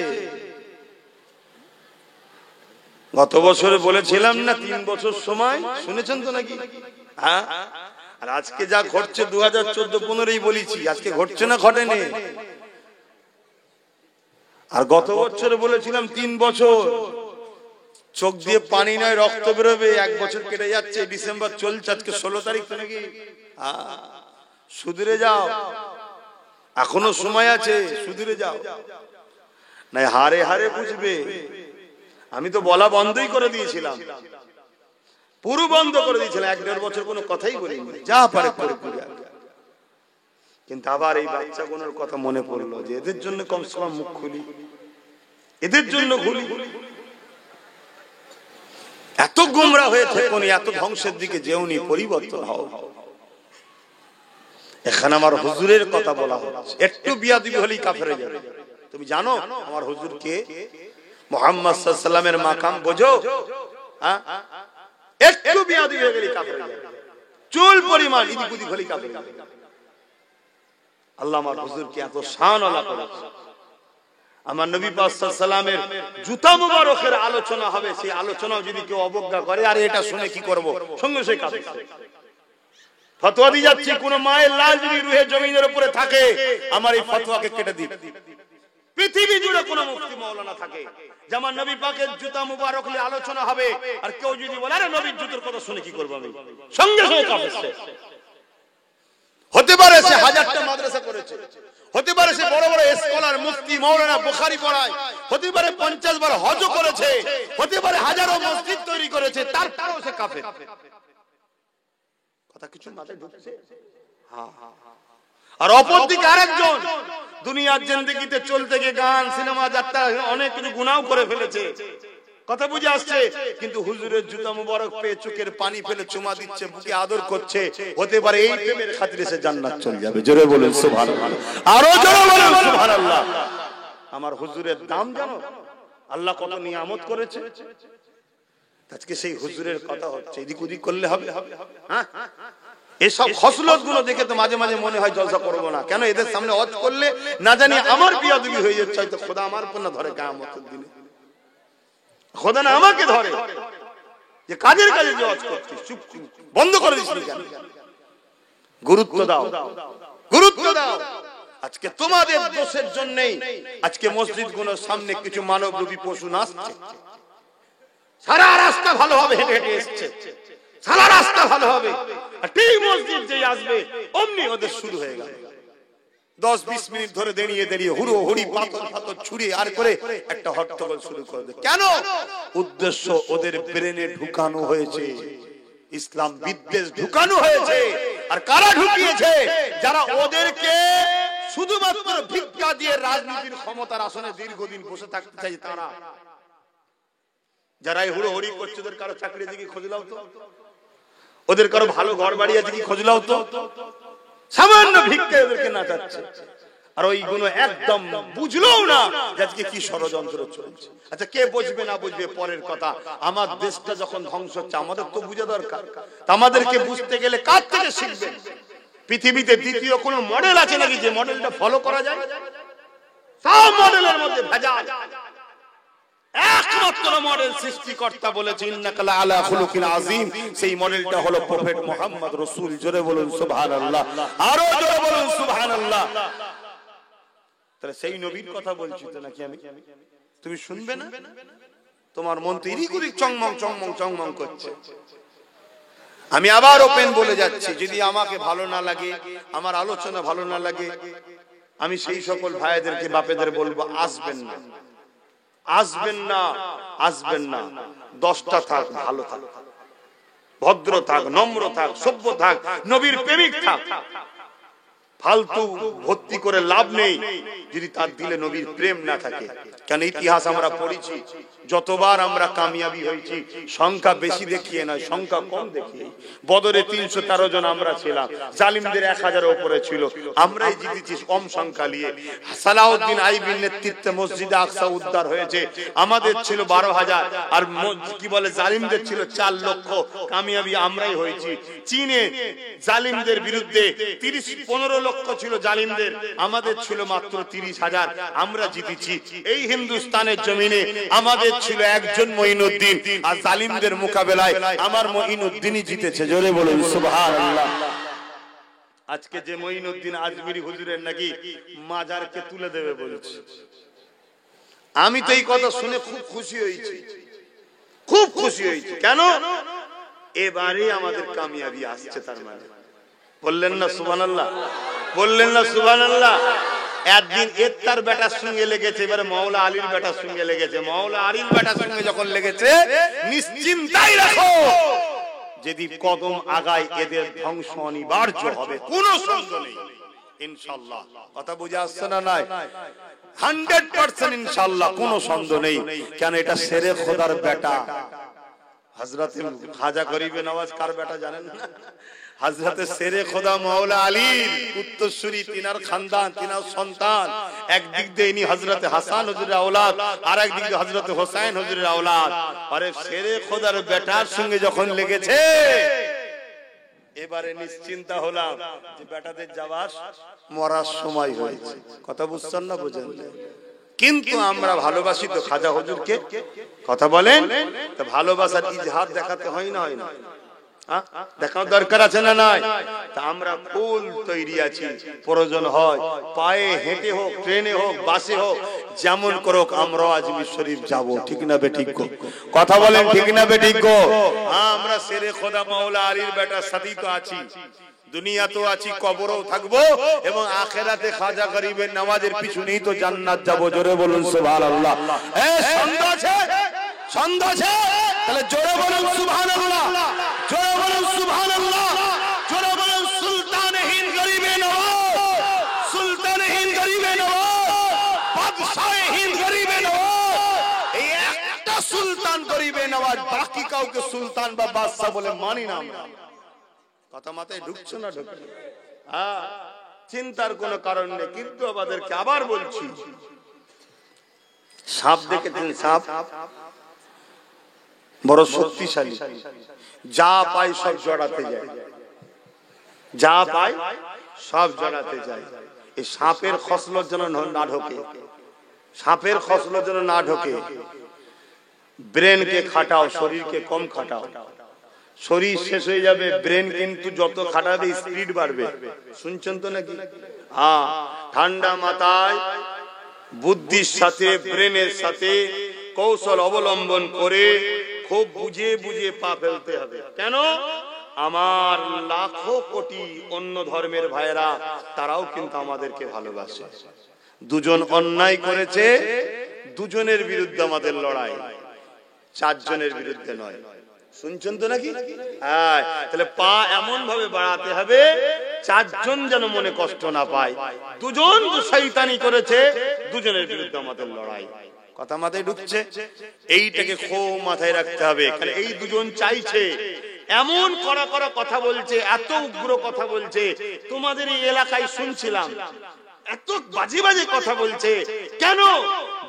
গত বছরে বলেছিলাম না 3 বছর সময়, শুনেছেন তো নাকি? হ্যাঁ, আর আজকে যা ঘটছে 2014-15 বলেছি, আজকে ঘটছে না ঘটেনি? আর গত বছরে বলেছিলাম 3 বছর, চোখ দিয়ে পানি নয় রক্ত বেরোবে। 1 বছর কেটে যাচ্ছে, ডিসেম্বর চলছে, আজকে 16 তারিখ তো নাকি? সুধরে যাও, এখনো সময় আছে, সুধরে যাও, নাই হারে হারে বুঝবে। আমি তো বলা বন্ধই করে দিয়েছিলাম, পুরো বন্ধ করে দিয়েছিলাম, 1-1.5 বছর কোনো কথাই বলিনি, যা পারে করে করে। কিন্তু আবার এই বাচ্চাগুলোর কথা মনে পড়লো যে এদের জন্য কমসে কম মুখ খুলি, এদের জন্য খুলি। এত গোমরা হয়েছে কোন, এত ধ্বংসের দিকে যেওনি, পরিবর্তন হও। এখানে আমার হুজুরের কথা বলা হচ্ছে, একটু বিয়াদবি হলেই কাফের হয়ে যাবে। তুমি জানো আমার হুজুর কে? মুহাম্মদ সাল্লাল্লাহু আলাইহি ওয়াসাল্লামের মাকাম বোঝো? একটু বিয়াদবি হয়ে গেলেই কাফের হয়ে যাবে, চুল পরিমাণ ইদিক উদিক হলেই কাফের হয়ে যাবে। আল্লাহ আমার হুজুরকে এত শান আলা করেছে। আমার নবী পাক সাল্লাল্লাহু আলাইহি ওয়াসাল্লামের জুতা মুবারকের আলোচনা হবে, সেই আলোচনাও যদি কেউ অবজ্ঞা করে, আর এটা শুনে কি করব, সঙ্গে সঙ্গে কাফের। ফতোয়া দিয়ে যাচ্ছি, কোন মায়ের লাশ যদি রুহে জমিনের উপরে থাকে, আমার এই ফতোয়াকে কেটে দিন। পৃথিবী জুড়ে কোন মুফতি মাওলানা থাকে, যেমন নবী পাকের জুতা মুবারক নিয়ে আলোচনা হবে, আর কেউ যদি বলে আরে নবীর জুতার কথা শুনে কি করব আমি, সঙ্গে সঙ্গে কাফের। হতে পারে সে 1000টা মাদ্রাসা করেছে, হতে পারে সে বড় বড় স্কলার মুফতি মাওলানা বুখারী পড়ায়, হতে পারে 50 বার হজ করেছে, হতে পারে হাজারো মসজিদ তৈরি করেছে, তারপরেও সে কাফের। কথা কিছু মাথায় ঢুকছে? আর অপরদিকে আরেকজন দুনিয়ার জিন্দেগিতে চলতে গিয়ে গান, সিনেমা, যাত্রা, অনেক কিছু গুনাহ করে ফেলেছে, কথা বুঝে আসছে, কিন্তু হুজুরের জুতা মুবারক পেয়ে চোখের পানি ফেলে চুমা দিচ্ছে, বুকে আদর করছে। হতে পারে এই প্রেমের খাতিরে সে জান্নাত চলে যাবে। জোরে বলেন সুবহানাল্লাহ, আরো জোরে বলেন সুবহানাল্লাহ। আমার হুজুরের দাম জানো? আল্লাহ কত নিয়ামত করেছে। আজকে সেই হুজুরের কথা হচ্ছে, এদিক ওদিক করলে হবে? হ্যাঁ, এসব খসলত গুলো দেখে তো মাঝে মাঝে মনে হয় জলসা করবো না, কেন এদের সামনে হজ করলে না জানি আমার বিয়াদবি হয়ে যাচ্ছে, হয়তো খোদা আমার উপর না ধরে কিয়ামতের দিনে, খোদা না আমাকে ধরে যে কাজের কাজে যে হজ করছিস, চুপ বন্ধ করে দিস কেন? গুরুত্ব দাও, গুরুত্ব দাও। আজকে তোমাদের দোষের জন্যই আজকে মসজিদ গুলোর সামনে কিছু মানবরূপী পশু নাচছে। সারা রাস্তা ভালোভাবে হেঁটে হেঁটে এসছে, সারা রাস্তা ভালো হবে, আর ঠিক মসজিদ যেই আসবে অমনি ওদের শুরু হয়ে গেল। 10-20 মিনিট ধরে দাঁড়িয়ে দাঁড়িয়ে হুড়ো হুড়ি পাথর পাথর ছুড়ে আর করে একটা হট্টগোল শুরু করে দেয়। কেন? উদ্দেশ্য ওদের ব্রেনে ঢুকানো হয়েছে, ইসলাম বিদ্বেষ ঢুকানো হয়েছে। আর কারা ঢুকিয়েছে? যারা ওদেরকে শুধুমাত্র ভিক্ষা দিয়ে রাজনীতির ক্ষমতার আসনে দীর্ঘদিন বসে থাকতে চাই, তারা যারা হুড়ো হুড়ি করছে, ওদের কারো চাকরি দিকে খোঁজ লাও তো, ওদের কারো ভালো ঘর বাড়ি আছে কি খোঁজ লাও তো, সামান্য ভিক্ষায় ওদেরকে নাচাচ্ছে। আর ওইগুলো একদম বুঝলোও না আজকে কি ষড়যন্ত্র চলছে। আচ্ছা, কে বুঝবে না বুঝবে পরের কথা, আমার দেশটা যখন ধ্বংস হচ্ছে আমাদের তো বুঝা দরকার। আমাদেরকে বুঝতে গেলে কার থেকে শিখবেন? পৃথিবীতে দ্বিতীয় কোন মডেল আছে নাকি যে মডেলটা ফলো করা যায়? সব মডেলের মধ্যে ভেজাল। একমাত্র মডেল সৃষ্টিকর্তা বলেছেন ইন্নাকা আলা খুলুকিন আযীম, সেই মডেলটা হলো প্রফেট মুহাম্মদ রাসূল। জোরে বলুন সুবহানাল্লাহ, আরো জোরে বলুন সুবহানাল্লাহ। তাহলে সেই নবীর কথা বলছি তো নাকি আমি? তুমি শুনবে না? তোমার মন তো ইরিকুরি চংমং চংমং চংমং করছে। আমি আবার ওপেন বলে যাচ্ছি, যদি আমাকে ভালো না লাগে, আমার আলোচনা ভালো না লাগে, আমি সেই সকল ভাইদেরকে বাপেদের বলবো আসবেন না, আসবেন না, আসবেন না। 10টা থাক, ভালো থাক, ভদ্র থাক, নম্র থাক, সভ্য থাক, নবীর প্রেমিক থাক। ফালতু ভর্তি করে লাভ নেই যদি তার দিলে নবীর প্রেম না থাকে। কেন ইতিহাস আমরা পড়েছি, যতবার আমরা কামিয়াবি হয়েছি সংখ্যা বেশি দেখিয়ে নয়, সংখ্যা কম দেখিয়ে। বদরে 313 জন আমরা ছিলাম, জালিমদের 1000 উপরে ছিল, আমরাই জিতেছি কম সংখ্যা নিয়ে। সালাউদ্দিন আইবির নেতৃত্বে মসজিদে আকসা উদ্ধার হয়েছে, আমাদের ছিল 12,000, আর কি বলে জালিমদের ছিল 4 লক্ষ। কামিয়াবি আমরাই হয়েছি। চীনে জালিমদের বিরুদ্ধে 15 লক্ষ ছিল জালিমদের, আমাদের ছিল মাত্র 30,000, আমরা জিতেছি। এই হিন্দুস্তানের জমিনে আমাদের ছিল একজন মঈনুদ্দিন, আর জালিমদের মোকাবেলায় আমার মঈনুদ্দিনই জিতেছে। জোরে বলুন সুবহানাল্লাহ। আজকে যে মঈনুদ্দিন আজমিরি হুজুরের নাকি মাজারকে তুলে দেবে বলছে, আমি তো এই কথা শুনে খুব খুশি হয়েছি, খুব খুশি হয়েছি। কেন? এবারে আমাদের কামিয়াবি আসছে। তার মানে বললেন না সুবহানাল্লাহ, বললেন না সুবহানাল্লাহ। একদিন এত্তার বেটার সঙ্গে লেগেছে, এবারে মাওলা আলীর বেটার সঙ্গে লেগেছে। মাওলা আলীর বেটার সঙ্গে যখন লেগেছে, নিশ্চিন্তাই রাখো, যদি কদম আগায় এদের ধ্বংস অনিবার্য হবে, কোনো সন্দেহ নেই ইনশাআল্লাহ। কথা বুঝে আসছে না? নাই 100% ইনশাআল্লাহ, কোনো সন্দেহ নেই। কেন? এটা শেরে খোদার বেটা, হযরত খাজা গরিবে নওয়াজ কার বেটা জানেন না? হযরতে শেরে খোদা মাওলা আলীর উত্তরসূরি, তিনার খানদান, তিনার সন্তান। একদিক দিয়ে ইনি হযরতে হাসান হুজুরের আওলাদ, আর একদিক দিয়ে হযরতে হোসেন হুজুরের আওলাদ। আরে শেরে খোদার বেটার সঙ্গে যখন লেগেছে, এবারে নিশ্চিন্তা হলাম যে বেটাদের যাওয়ার মরার সময় হয়েছে। কথা বুঝছেন না? বুঝেন? কিন্তু আমরা ভালোবাসি তো খাজা হুজুরকে। কথা বলেন তো, ভালোবাসার ইজহার দেখাতে হয় না? হয় না? দেখার দরকার আছে না? নাই? তা আমরা ফুল তৈরি আছি, প্রয়োজন হয় পায়ে হেঁটে হোক, ট্রেনে হোক, বাসে হোক, যেমন করুক আমরা আজমির শরীফ যাব। ঠিক না বেঠিক? কথা বলেন ঠিক না বেঠিক? আমরা শেরে খোদা মাওলা আলীর বেটার সাথেই তো আছি, দুনিয়াতেও আছি, কবরেও থাকবো, এবং আখিরাতে খাজা গরিবের নওয়াজের পিছনেই তো জান্নাত যাব। জোরে বলুন সুবহানাল্লাহ। সন্দেহ আছে? সন্দেহ আছে? তাহলে জোরে বলুন সুবহানাল্লাহ, জোরে বলুন সুবহানাল্লাহ, জোরে বলুন সুলতান হিন্দ গরিবে নওয়াজ, সুলতান হিন্দ গরিবে নওয়াজ, বাদশাহ হিন্দ গরিবে নওয়াজ। এই একটা সুলতান গরিবে নওয়াজ, বাকি কাউকে সুলতান বা বাদশা বলে মানি না আমরা। কথা মাথায় ঢুকছে না? ঢুকছে? চিন্তার কোনো কারণ নেই। কিন্তু আমাদেরকে আবার বলছি, সাপ দেখেছেন? সাপ বড় শক্তিশালী, যা পায় সব জড়াতে যায়, যা পায় সব জড়াতে যায়। এই সাপের খসলত যেন না ঢোকে, সাপের খসলত যেন না ঢোকে। ব্রেনকে খাটাও, শরীরকে কম খাটাও। শরীর শেষ হয়ে যাবে, ব্রেন কিন্তু যত খাটাবে স্পিড বাড়বে। শুনছেন তো নাকি? ঠান্ডা মাথায় বুদ্ধির সাথে, ব্রেনের সাথে কৌশল অবলম্বন করে খুব বুঝে বুঝে পা ফেলতে হবে। কেন? আমার লাখো কোটি অন্য ধর্মের ভাইয়েরা, তারাও কিন্তু আমাদেরকে ভালোবাসে। দুজন অন্যায় করেছে, দুজনের বিরুদ্ধে আমাদের লড়াই, 4 জনের বিরুদ্ধে নয়। শুনছেন তো নাকি? তাহলে পা এমন ভাবে বাড়াতে হবে 4 জন যেন মনে কষ্ট না পায়। দুজন শয়তানি করেছে, দুজনের বিরুদ্ধে আমাদের লড়াই। কথা মাথায় ঢুকছে? এইটাকে খুব মাথায় রাখতে হবে। কারণ এই দুজন চাইছে, এমন কড়া কড়া কথা বলছে, এত উগ্র কথা বলছে। তোমাদের এই এলাকায় শুনছিলাম এত বাজে বাজে কথা বলছে। কেন?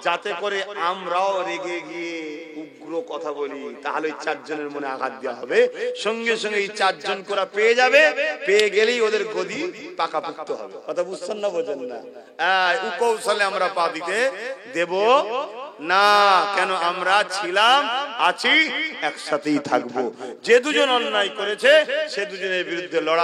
যাতে করে আমরাও রেগে গিয়ে উগ্র কথা বলি, তাহলে 4 জনের মনে আঘাত দেওয়া হবে। সঙ্গে সঙ্গে এই 4 জন করে পেয়ে যাবে, পেয়ে গেলেই ওদের গদি পাকাপোক্ত হবে। কথা বুঝছেন না? বোঝেন না? কৌশলে আমরা পা দিতে দেব না। কেন? আমরা ছিলাম, আছি, একসাথেই থাকবো। যে দুজন অন্যায় করেছে সে দুজনের বিরুদ্ধে লড়াই।